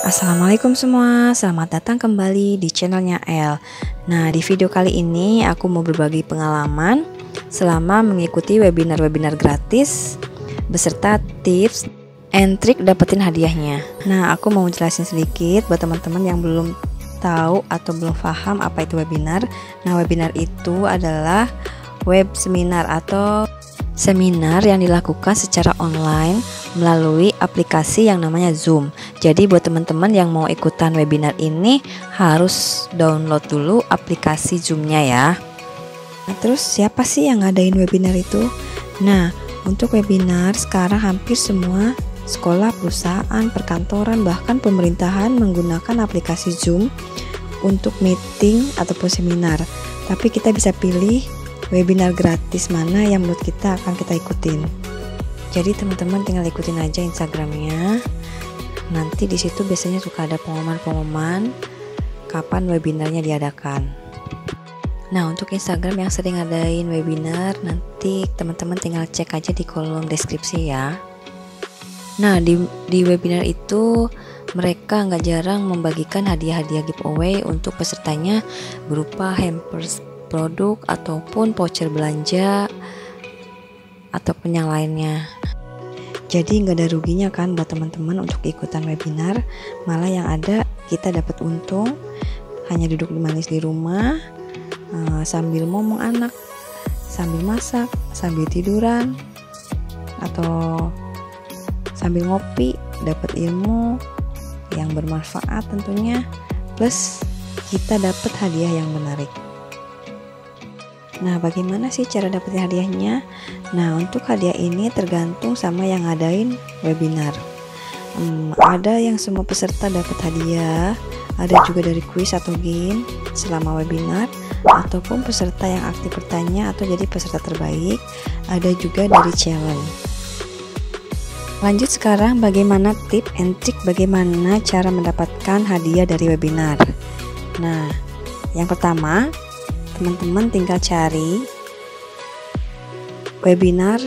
Assalamualaikum semua, selamat datang kembali di channelnya El. Nah, di video kali ini aku mau berbagi pengalaman selama mengikuti webinar-webinar gratis beserta tips and trik dapetin hadiahnya. Nah, aku mau jelasin sedikit buat teman-teman yang belum tahu atau belum paham apa itu webinar. Nah, webinar itu adalah web seminar atau seminar yang dilakukan secara online melalui aplikasi yang namanya Zoom. Jadi buat teman-teman yang mau ikutan webinar ini harus download dulu aplikasi Zoom-nya ya. Nah, terus siapa sih yang ngadain webinar itu? Nah, untuk webinar sekarang hampir semua sekolah, perusahaan, perkantoran, bahkan pemerintahan menggunakan aplikasi Zoom untuk meeting ataupun seminar. Tapi kita bisa pilih webinar gratis mana yang menurut kita akan kita ikutin. Jadi teman-teman tinggal ikutin aja Instagramnya. Nanti di situ biasanya suka ada pengumuman-pengumuman kapan webinarnya diadakan. Nah, untuk Instagram yang sering ngadain webinar, nanti teman-teman tinggal cek aja di kolom deskripsi ya. Nah, di webinar itu mereka nggak jarang membagikan hadiah-hadiah giveaway untuk pesertanya berupa hampers produk ataupun voucher belanja ataupun yang lainnya. Jadi nggak ada ruginya kan buat teman-teman untuk ikutan webinar, malah yang ada kita dapat untung, hanya duduk manis di rumah sambil ngomong anak, sambil masak, sambil tiduran, atau sambil ngopi, dapat ilmu yang bermanfaat tentunya, plus kita dapat hadiah yang menarik. Nah, bagaimana sih cara dapetin hadiahnya? Nah, untuk hadiah ini tergantung sama yang ngadain webinar. Ada yang semua peserta dapat hadiah, ada juga dari kuis atau game selama webinar, ataupun peserta yang aktif bertanya atau jadi peserta terbaik, ada juga dari challenge. Lanjut sekarang bagaimana tip and trik bagaimana cara mendapatkan hadiah dari webinar. Nah, yang pertama, teman-teman tinggal cari webinar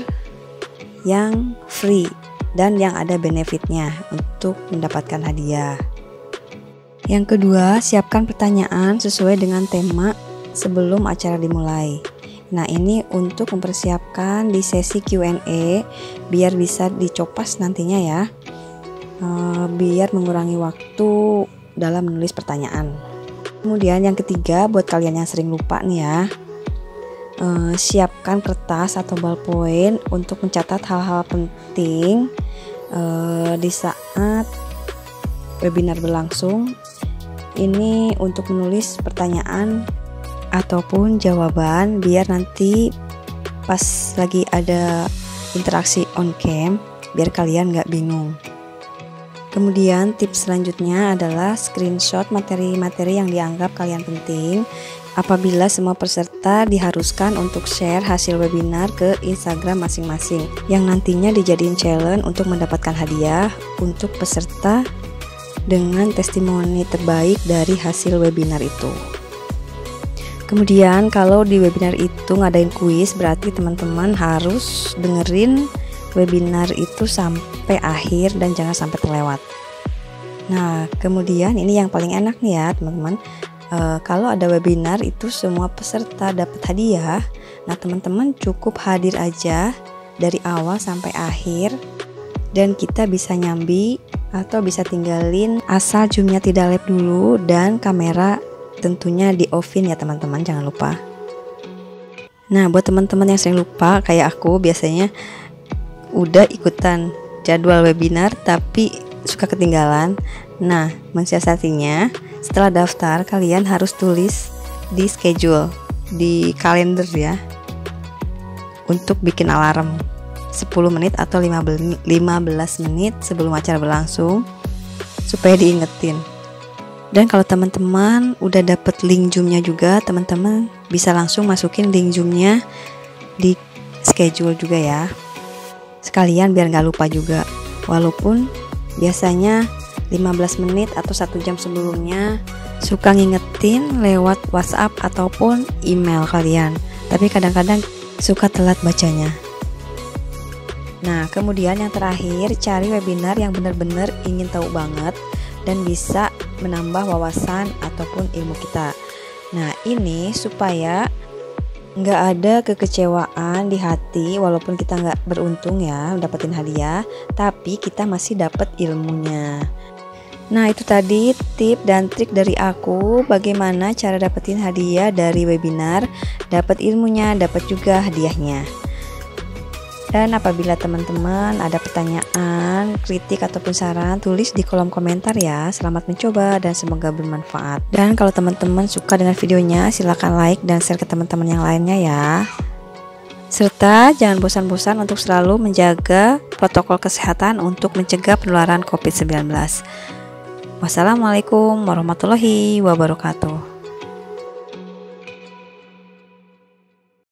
yang free dan yang ada benefitnya untuk mendapatkan hadiah. Yang kedua, siapkan pertanyaan sesuai dengan tema sebelum acara dimulai. Nah, ini untuk mempersiapkan di sesi Q&A biar bisa dicopas nantinya ya, biar mengurangi waktu dalam menulis pertanyaan. Kemudian yang ketiga, buat kalian yang sering lupa nih ya, siapkan kertas atau ballpoint untuk mencatat hal-hal penting di saat webinar berlangsung. Ini untuk menulis pertanyaan ataupun jawaban biar nanti pas lagi ada interaksi on cam biar kalian nggak bingung. Kemudian tips selanjutnya adalah screenshot materi-materi yang dianggap kalian penting. Apabila semua peserta diharuskan untuk share hasil webinar ke Instagram masing-masing yang nantinya dijadiin challenge untuk mendapatkan hadiah untuk peserta dengan testimoni terbaik dari hasil webinar itu. Kemudian kalau di webinar itu ngadain kuis, berarti teman-teman harus dengerin webinar itu sampai akhir dan jangan sampai terlewat. Nah, kemudian ini yang paling enak nih ya teman-teman, kalau ada webinar itu semua peserta dapat hadiah. Nah, teman-teman cukup hadir aja dari awal sampai akhir dan kita bisa nyambi atau bisa tinggalin asal zoomnya tidak lap dulu dan kamera tentunya di offin ya teman-teman, jangan lupa. Nah, buat teman-teman yang sering lupa kayak aku biasanya udah ikutan jadwal webinar tapi suka ketinggalan. Nah, mensiasatinya setelah daftar kalian harus tulis di schedule, di kalender ya, untuk bikin alarm 10 menit atau 15 menit sebelum acara berlangsung supaya diingetin. Dan kalau teman-teman udah dapet link Zoom-nya juga, teman-teman bisa langsung masukin link Zoom-nya di schedule juga ya, sekalian biar nggak lupa juga. Walaupun biasanya 15 menit atau 1 jam sebelumnya suka ngingetin lewat WhatsApp ataupun email kalian, tapi kadang-kadang suka telat bacanya. Nah, kemudian yang terakhir, cari webinar yang benar-benar ingin tahu banget dan bisa menambah wawasan ataupun ilmu kita. Nah, ini supaya nggak ada kekecewaan di hati walaupun kita nggak beruntung ya dapetin hadiah, tapi kita masih dapat ilmunya. Nah, itu tadi tip dan trik dari aku bagaimana cara dapetin hadiah dari webinar, dapat ilmunya, dapat juga hadiahnya. Dan apabila teman-teman ada pertanyaan, kritik ataupun saran, tulis di kolom komentar ya. Selamat mencoba dan semoga bermanfaat. Dan kalau teman-teman suka dengan videonya, silahkan like dan share ke teman-teman yang lainnya ya. Serta jangan bosan-bosan untuk selalu menjaga protokol kesehatan untuk mencegah penularan COVID-19. Wassalamualaikum warahmatullahi wabarakatuh.